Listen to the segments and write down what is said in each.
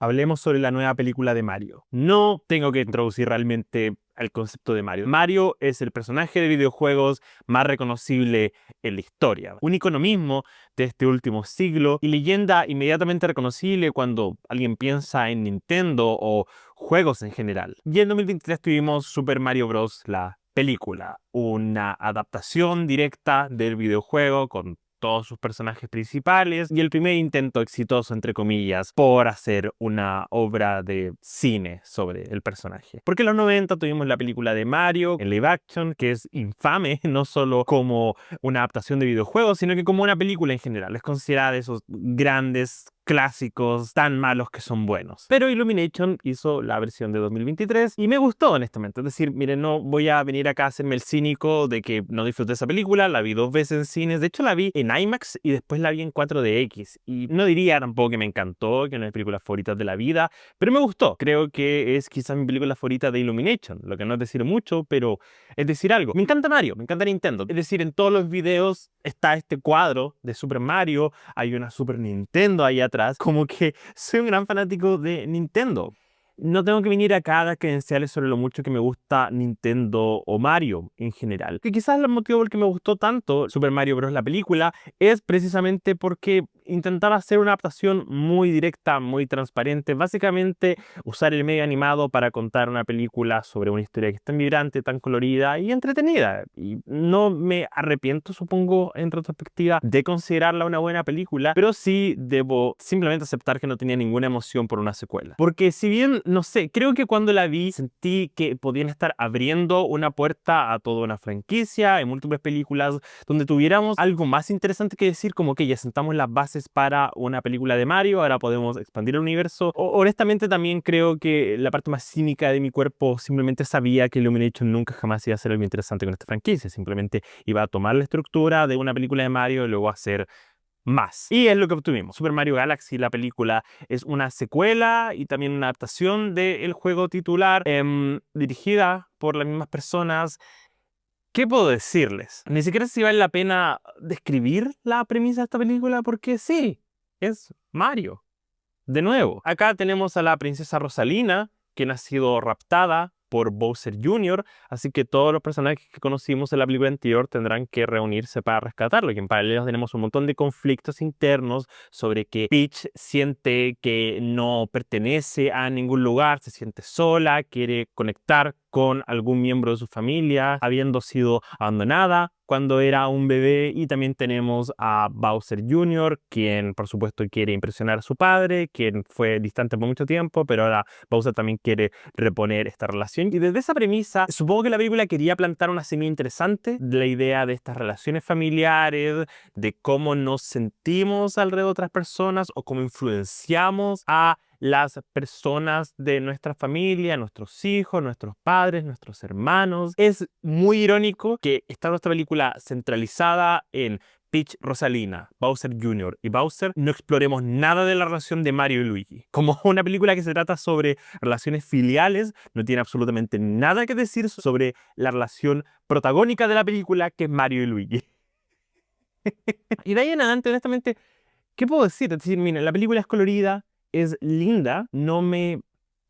Hablemos sobre la nueva película de Mario. No tengo que introducir realmente el concepto de Mario. Mario es el personaje de videojuegos más reconocible en la historia. Un icono mismo de este último siglo y leyenda inmediatamente reconocible cuando alguien piensa en Nintendo o juegos en general. Y en 2023 tuvimos Super Mario Bros. La película, una adaptación directa del videojuego con todos sus personajes principales y el primer intento exitoso, entre comillas, por hacer una obra de cine sobre el personaje. Porque en los 90 tuvimos la película de Mario en live action, que es infame, no solo como una adaptación de videojuegos, sino que como una película en general. Es considerada de esos grandes clásicos tan malos que son buenos. Pero Illumination hizo la versión de 2023 y me gustó honestamente. Es decir, miren, no voy a venir acá a hacerme el cínico de que no disfruté esa película. La vi 2 veces en cines. De hecho, la vi en IMAX y después la vi en 4DX. Y no diría tampoco que me encantó, que no es una de mis películas favoritas de la vida, pero me gustó. Creo que es quizás mi película favorita de Illumination, lo que no es decir mucho, pero es decir algo. Me encanta Mario, me encanta Nintendo. Es decir, en todos los videos está este cuadro de Super Mario, hay una Super Nintendo ahí atrás, como que soy un gran fanático de Nintendo. No tengo que venir acá a dar credenciales sobre lo mucho que me gusta Nintendo o Mario en general. Que quizás el motivo por el que me gustó tanto Super Mario Bros. La película es precisamente porque intentaba hacer una adaptación muy directa, muy transparente. Básicamente usar el medio animado para contar una película sobre una historia que es tan vibrante, tan colorida y entretenida. Y no me arrepiento, supongo, en retrospectiva, de considerarla una buena película, pero sí debo simplemente aceptar que no tenía ninguna emoción por una secuela. Porque si bien, no sé, creo que cuando la vi sentí que podían estar abriendo una puerta a toda una franquicia, en múltiples películas, donde tuviéramos algo más interesante que decir, como que ya sentamos las bases para una película de Mario, ahora podemos expandir el universo. Honestamente también creo que la parte más cínica de mi cuerpo simplemente sabía que Illumination nunca jamás iba a hacer algo interesante con esta franquicia, simplemente iba a tomar la estructura de una película de Mario y luego hacer más. Y es lo que obtuvimos. Super Mario Galaxy, la película, es una secuela y también una adaptación del juego titular, dirigida por las mismas personas. ¿Qué puedo decirles? Ni siquiera sé si vale la pena describir la premisa de esta película porque sí, es Mario. De nuevo, acá tenemos a la princesa Rosalina, quien ha sido raptada por Bowser Jr., así que todos los personajes que conocimos en la película anterior tendrán que reunirse para rescatarlo. Y en paralelo tenemos un montón de conflictos internos sobre que Peach siente que no pertenece a ningún lugar, se siente sola, quiere conectar con algún miembro de su familia, habiendo sido abandonada cuando era un bebé. Y también tenemos a Bowser Jr., quien por supuesto quiere impresionar a su padre, quien fue distante por mucho tiempo, pero ahora Bowser también quiere reponer esta relación. Y desde esa premisa, supongo que la película quería plantar una semilla interesante de la idea de estas relaciones familiares, de cómo nos sentimos alrededor de otras personas o cómo influenciamos a las personas de nuestra familia, nuestros hijos, nuestros padres, nuestros hermanos. Es muy irónico que estando esta película centralizada en Peach, Rosalina, Bowser Jr. y Bowser, no exploremos nada de la relación de Mario y Luigi. Como una película que se trata sobre relaciones filiales, no tiene absolutamente nada que decir sobre la relación protagónica de la película, que es Mario y Luigi. Y de ahí en adelante, honestamente, ¿qué puedo decir? Es decir, miren, la película es colorida, es linda, no me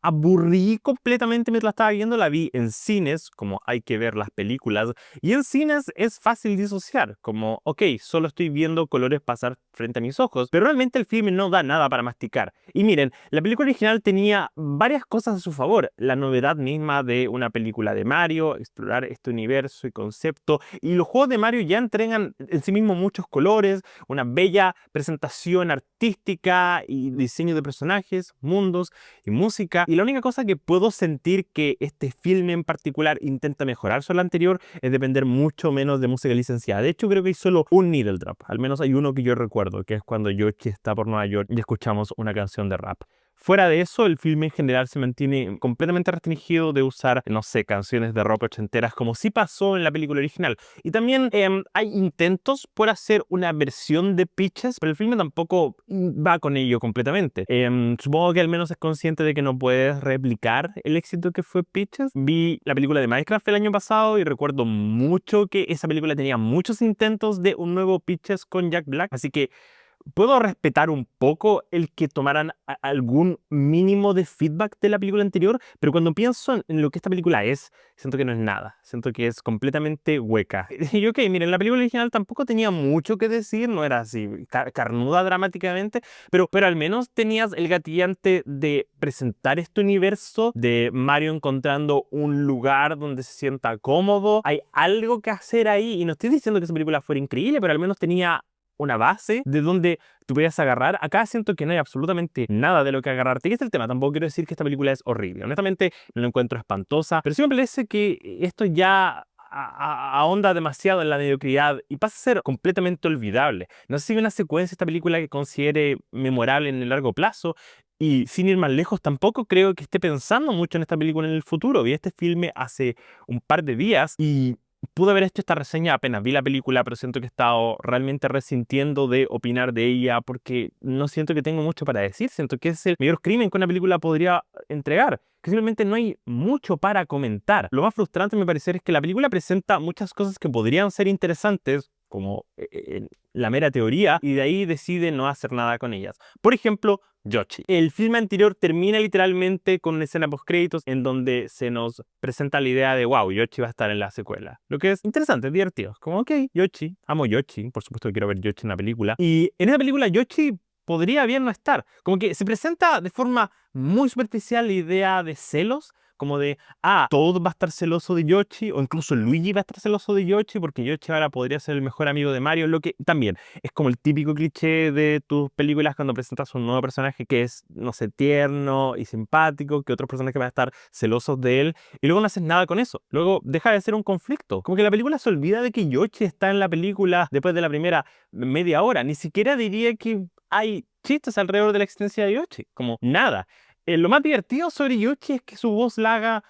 aburrí completamente mientras la estaba viendo, la vi en cines, como hay que ver las películas, y en cines es fácil disociar, como, ok, solo estoy viendo colores pasar frente a mis ojos, pero realmente el filme no da nada para masticar. Y miren, la película original tenía varias cosas a su favor, la novedad misma de una película de Mario, explorar este universo y concepto, y los juegos de Mario ya entregan en sí mismos muchos colores, una bella presentación artística y diseño de personajes, mundos y música. Y la única cosa que puedo sentir que este filme en particular intenta mejorar sobre el anterior es depender mucho menos de música licenciada. De hecho, creo que hay solo un needle drop. Al menos hay uno que yo recuerdo, que es cuando Yoshi está por Nueva York y escuchamos una canción de rap. Fuera de eso, el filme en general se mantiene completamente restringido de usar, no sé, canciones de rock ochenteras como sí pasó en la película original. Y también hay intentos por hacer una versión de Peaches, pero el filme tampoco va con ello completamente. Supongo que al menos es consciente de que no puedes replicar el éxito que fue Peaches. Vi la película de Minecraft el año pasado y recuerdo mucho que esa película tenía muchos intentos de un nuevo Peaches con Jack Black, así que puedo respetar un poco el que tomaran algún mínimo de feedback de la película anterior, pero cuando pienso en lo que esta película es, siento que no es nada. Siento que es completamente hueca. Y ok, miren, la película original tampoco tenía mucho que decir, no era así carnuda dramáticamente, pero al menos tenías el gatillante de presentar este universo de Mario encontrando un lugar donde se sienta cómodo. Hay algo que hacer ahí, y no estoy diciendo que esa película fuera increíble, pero al menos tenía una base de donde tú podías agarrar. Acá siento que no hay absolutamente nada de lo que agarrarte. Y este es el tema. Tampoco quiero decir que esta película es horrible. Honestamente, no la encuentro espantosa. Pero sí me parece que esto ya ahonda demasiado en la mediocridad y pasa a ser completamente olvidable. No sé si hay una secuencia de esta película que considere memorable en el largo plazo. Y sin ir más lejos, tampoco creo que esté pensando mucho en esta película en el futuro. Vi este filme hace un par de días y pude haber hecho esta reseña apenas vi la película, pero siento que he estado realmente resintiendo de opinar de ella porque no siento que tengo mucho para decir. Siento que es el mayor crimen que una película podría entregar, que simplemente no hay mucho para comentar. Lo más frustrante me parece es que la película presenta muchas cosas que podrían ser interesantes, como la mera teoría, y de ahí decide no hacer nada con ellas. Por ejemplo, Yoshi. El filme anterior termina literalmente con una escena post-créditos en donde se nos presenta la idea de wow, Yoshi va a estar en la secuela. Lo que es interesante, es divertido. Como, ok, Yoshi, amo Yoshi, por supuesto que quiero ver Yoshi en la película. Y en esa película Yoshi podría bien no estar. Como que se presenta de forma muy superficial la idea de celos, como de, Toad va a estar celoso de Yoshi, o incluso Luigi va a estar celoso de Yoshi, porque Yoshi ahora podría ser el mejor amigo de Mario, lo que también es como el típico cliché de tus películas cuando presentas un nuevo personaje que es, no sé, tierno y simpático, que otros personajes van a estar celosos de él, y luego no haces nada con eso. Luego deja de ser un conflicto. Como que la película se olvida de que Yoshi está en la película después de la primera media hora. Ni siquiera diría que hay chistes alrededor de la existencia de Yoshi, como nada. Lo más divertido sobre Yoshi es que su voz la haga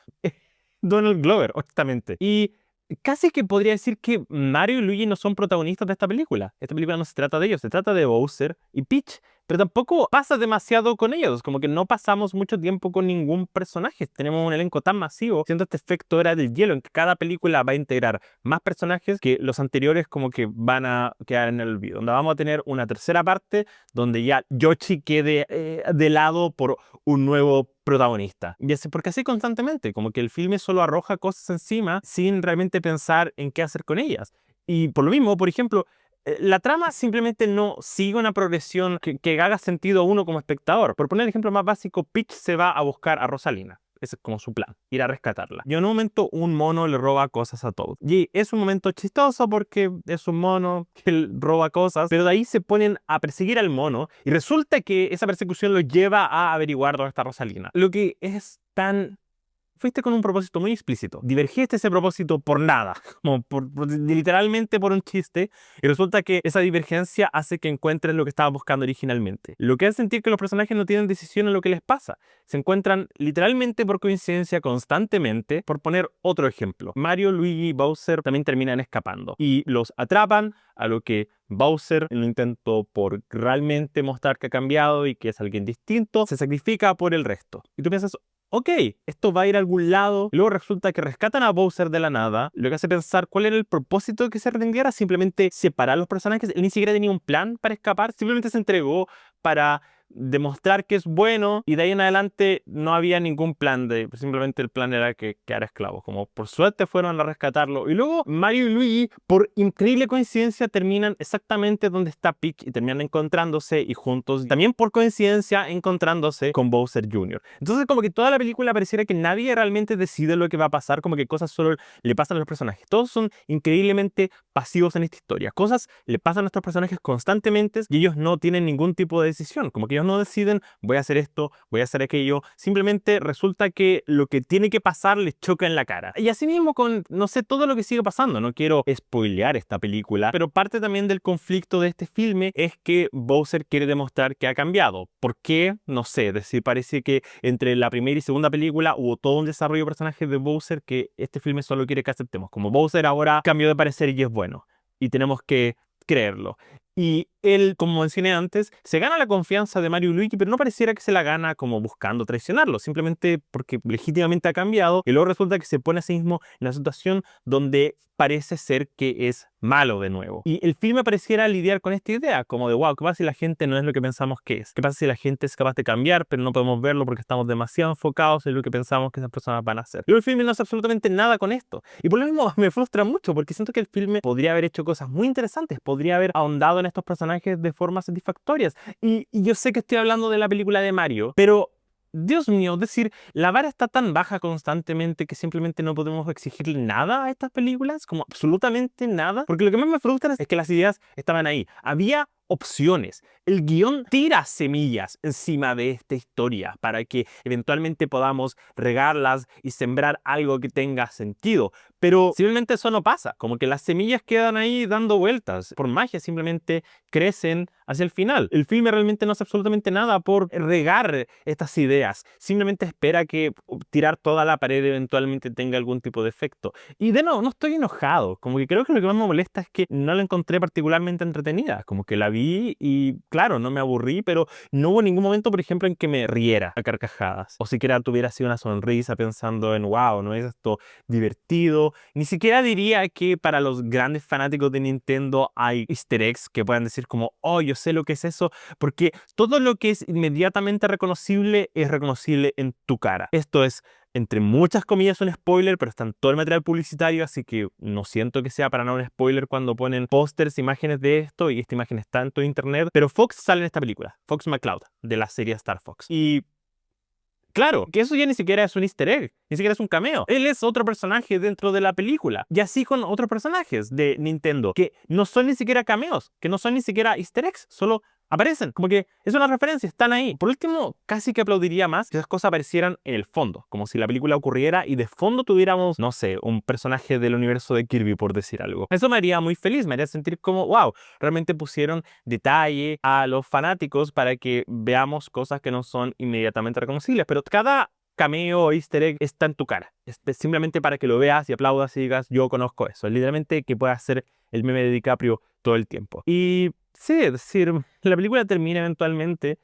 Donald Glover, honestamente. Y casi que podría decir que Mario y Luigi no son protagonistas de esta película. Esta película no se trata de ellos, se trata de Bowser y Peach. Pero tampoco pasa demasiado con ellos, como que no pasamos mucho tiempo con ningún personaje. Tenemos un elenco tan masivo, siendo este efecto era del hielo, en que cada película va a integrar más personajes que los anteriores como que van a quedar en el olvido. Donde vamos a tener una tercera parte donde ya Yoshi quede de lado por un nuevo protagonista. Y así, porque así constantemente, como que el filme solo arroja cosas encima sin realmente pensar en qué hacer con ellas. Y por lo mismo, por ejemplo, la trama simplemente no sigue una progresión que haga sentido a uno como espectador. Por poner el ejemplo más básico, Peach se va a buscar a Rosalina. Ese es como su plan, ir a rescatarla. Y en un momento un mono le roba cosas a Toad. Y es un momento chistoso porque es un mono que roba cosas, pero de ahí se ponen a perseguir al mono y resulta que esa persecución lo lleva a averiguar dónde está Rosalina. Lo que es tan... Fuiste con un propósito muy explícito. Divergiste ese propósito por nada, como literalmente por un chiste, y resulta que esa divergencia hace que encuentren lo que estaban buscando originalmente. Lo que hace sentir que los personajes no tienen decisión en lo que les pasa. Se encuentran literalmente por coincidencia constantemente. Por poner otro ejemplo, Mario, Luigi y Bowser también terminan escapando y los atrapan, a lo que Bowser, en un intento por realmente mostrar que ha cambiado y que es alguien distinto, se sacrifica por el resto. Y tú piensas, ok, esto va a ir a algún lado. Y luego resulta que rescatan a Bowser de la nada, lo que hace pensar cuál era el propósito de que se rindiera. Simplemente separar los personajes. Él ni siquiera tenía un plan para escapar, simplemente se entregó para demostrar que es bueno, y de ahí en adelante no había ningún plan, simplemente el plan era que quedara esclavo. Como por suerte fueron a rescatarlo, y luego Mario y Luigi, por increíble coincidencia, terminan exactamente donde está Peach y terminan encontrándose y juntos, también por coincidencia, encontrándose con Bowser Jr. Entonces como que toda la película pareciera que nadie realmente decide lo que va a pasar, como que cosas solo le pasan a los personajes. Todos son increíblemente pasivos en esta historia. Cosas le pasan a nuestros personajes constantemente y ellos no tienen ningún tipo de decisión. Como que ellos no deciden, voy a hacer esto, voy a hacer aquello. Simplemente resulta que lo que tiene que pasar les choca en la cara. Y así mismo con, no sé, todo lo que sigue pasando. No quiero spoilear esta película, pero parte también del conflicto de este filme es que Bowser quiere demostrar que ha cambiado. ¿Por qué? No sé. Es decir, parece que entre la primera y segunda película hubo todo un desarrollo de personajes de Bowser que este filme solo quiere que aceptemos. Como Bowser ahora cambió de parecer y es bueno. Y tenemos que creerlo. Y él, como mencioné antes, se gana la confianza de Mario y Luigi, pero no pareciera que se la gana como buscando traicionarlo, simplemente porque legítimamente ha cambiado y luego resulta que se pone a sí mismo en una situación donde parece ser que es malo de nuevo. Y el filme pareciera lidiar con esta idea, como de wow, ¿qué pasa si la gente no es lo que pensamos que es? ¿Qué pasa si la gente es capaz de cambiar, pero no podemos verlo porque estamos demasiado enfocados en lo que pensamos que esas personas van a hacer? Luego el filme no hace absolutamente nada con esto. Y por lo mismo me frustra mucho, porque siento que el filme podría haber hecho cosas muy interesantes, podría haber ahondado en estos personajes de formas satisfactorias. Y yo sé que estoy hablando de la película de Mario, pero Dios mío, es decir, la vara está tan baja constantemente que simplemente no podemos exigirle nada a estas películas, como absolutamente nada. Porque lo que más me frustra es que las ideas estaban ahí. Había opciones. El guión tira semillas encima de esta historia para que eventualmente podamos regarlas y sembrar algo que tenga sentido. Pero simplemente eso no pasa. Como que las semillas quedan ahí dando vueltas. Por magia simplemente crecen hacia el final. El filme realmente no hace absolutamente nada por regar estas ideas. Simplemente espera que tirar toda la pared eventualmente tenga algún tipo de efecto. Y de nuevo, no estoy enojado. Como que creo que lo que más me molesta es que no la encontré particularmente entretenida. Como que la vi y claro, no me aburrí, pero no hubo ningún momento, por ejemplo, en que me riera a carcajadas. O siquiera tuviera así una sonrisa pensando en wow, ¿no es esto divertido? Ni siquiera diría que para los grandes fanáticos de Nintendo hay easter eggs que puedan decir como, oh, yo sé lo que es eso, porque todo lo que es inmediatamente reconocible es reconocible en tu cara. Esto es, entre muchas comillas, un spoiler, pero está en todo el material publicitario, así que no siento que sea para nada un spoiler cuando ponen pósters, imágenes de esto, y esta imagen está en todo internet. Pero Fox sale en esta película, Fox McCloud, de la serie Star Fox. Y claro, que eso ya ni siquiera es un easter egg, ni siquiera es un cameo. Él es otro personaje dentro de la película. Y así con otros personajes de Nintendo, que no son ni siquiera cameos, que no son ni siquiera easter eggs, solo aparecen. Como que es una referencia, están ahí. Por último, casi que aplaudiría más que esas cosas aparecieran en el fondo, como si la película ocurriera y de fondo tuviéramos, no sé, un personaje del universo de Kirby, por decir algo. Eso me haría muy feliz, me haría sentir como, wow, realmente pusieron detalle a los fanáticos para que veamos cosas que no son inmediatamente reconocibles. Pero cada cameo o easter egg está en tu cara. Es simplemente para que lo veas y aplaudas y digas, yo conozco eso. Es literalmente que puedas hacer el meme de DiCaprio todo el tiempo. Y sí, es decir, la película termina eventualmente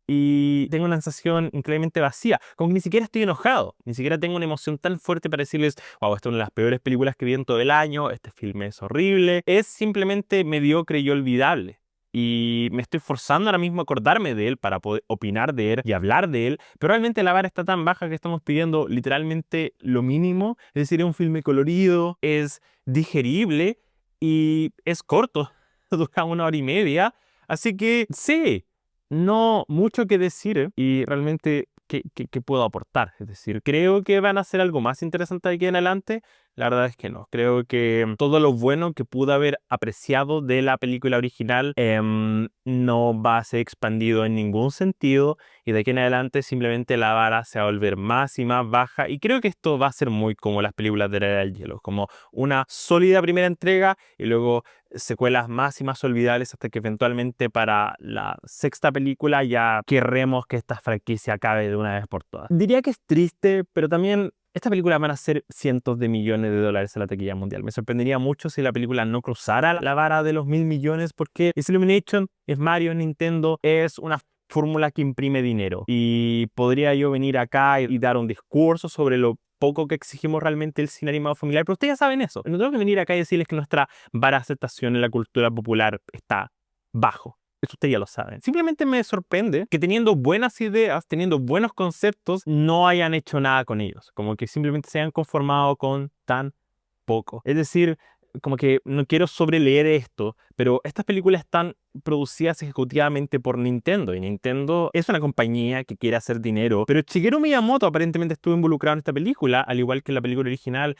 y tengo una sensación increíblemente vacía. Como que ni siquiera estoy enojado. Ni siquiera tengo una emoción tan fuerte para decirles, wow, esta es una de las peores películas que vi en todo el año, este filme es horrible. Es simplemente mediocre y olvidable. Y me estoy forzando ahora mismo a acordarme de él para poder opinar de él y hablar de él. Pero realmente la vara está tan baja que estamos pidiendo literalmente lo mínimo. Es decir, es un filme colorido, es digerible y es corto. Dura 1 hora y media. Así que sí, no mucho que decir, ¿eh? Y realmente, ¿qué puedo aportar? Es decir, creo que van a hacer algo más interesante de aquí en adelante. La verdad es que no. Creo que todo lo bueno que pude haber apreciado de la película original no va a ser expandido en ningún sentido. Y de aquí en adelante simplemente la vara se va a volver más y más baja. Y creo que esto va a ser muy como las películas de la Era del Hielo. Como una sólida primera entrega y luego secuelas más y más olvidables hasta que eventualmente para la sexta película ya querremos que esta franquicia acabe de una vez por todas. Diría que es triste, pero también esta película van a ser cientos de millones de dólares en la taquilla mundial. Me sorprendería mucho si la película no cruzara la vara de los 1.000 millones, porque es Illumination, es Mario, es Nintendo, es una fórmula que imprime dinero. Y podría yo venir acá y dar un discurso sobre lo poco que exigimos realmente el cine animado familiar, pero ustedes ya saben eso. No tengo que venir acá y decirles que nuestra vara de aceptación en la cultura popular está bajo. Eso ustedes ya lo saben. Simplemente me sorprende que teniendo buenas ideas, teniendo buenos conceptos, no hayan hecho nada con ellos. Como que simplemente se hayan conformado con tan poco. Es decir, como que no quiero sobreleer esto, pero estas películas están producidas ejecutivamente por Nintendo, y Nintendo es una compañía que quiere hacer dinero, pero Shigeru Miyamoto aparentemente estuvo involucrado en esta película, al igual que en la película original.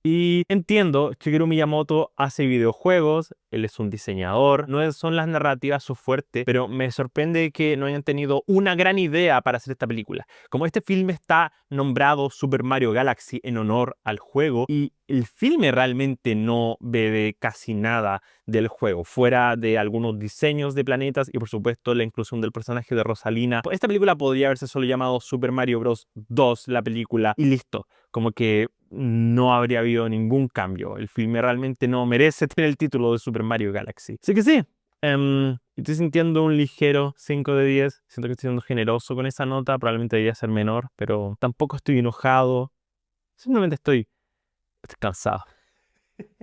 Y entiendo, Shigeru Miyamoto hace videojuegos, él es un diseñador, no son las narrativas su fuerte, pero me sorprende que no hayan tenido una gran idea para hacer esta película. Como este filme está nombrado Super Mario Galaxy en honor al juego, y el filme realmente no bebe casi nada del juego, fuera de algunos diseños de planetas y por supuesto la inclusión del personaje de Rosalina. Esta película podría haberse solo llamado Super Mario Bros. 2, la película, y listo. Como que no habría habido ningún cambio. El filme realmente no merece tener el título de Super Mario Galaxy. Así que sí, Estoy sintiendo un ligero 5 de 10. Siento que estoy siendo generoso con esa nota. Probablemente debería ser menor, pero tampoco estoy enojado. Simplemente estoy cansado.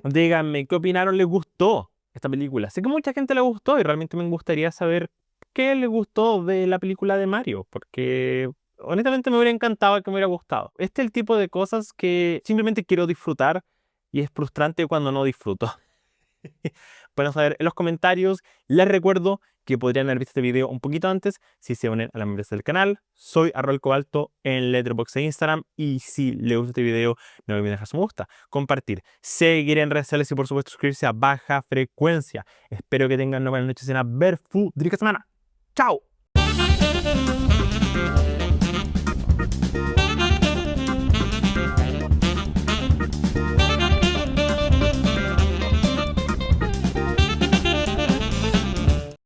Díganme, ¿qué opinaron? ¿Les gustó esta película? Sé que mucha gente le gustó y realmente me gustaría saber qué les gustó de la película de Mario, porque honestamente me hubiera encantado que me hubiera gustado. Este es el tipo de cosas que simplemente quiero disfrutar y es frustrante cuando no disfruto. Pueden saber en los comentarios. Les recuerdo que podrían haber visto este video un poquito antes si se unen a la membresía del canal. Soy @cobalto en Letterboxd e Instagram. Y si les gusta este video, no olviden dejar su me gusta, compartir, seguir en redes sociales y por supuesto suscribirse a Baja Frecuencia. Espero que tengan una buena noche, cena, ver fu, semana. ¡Chao!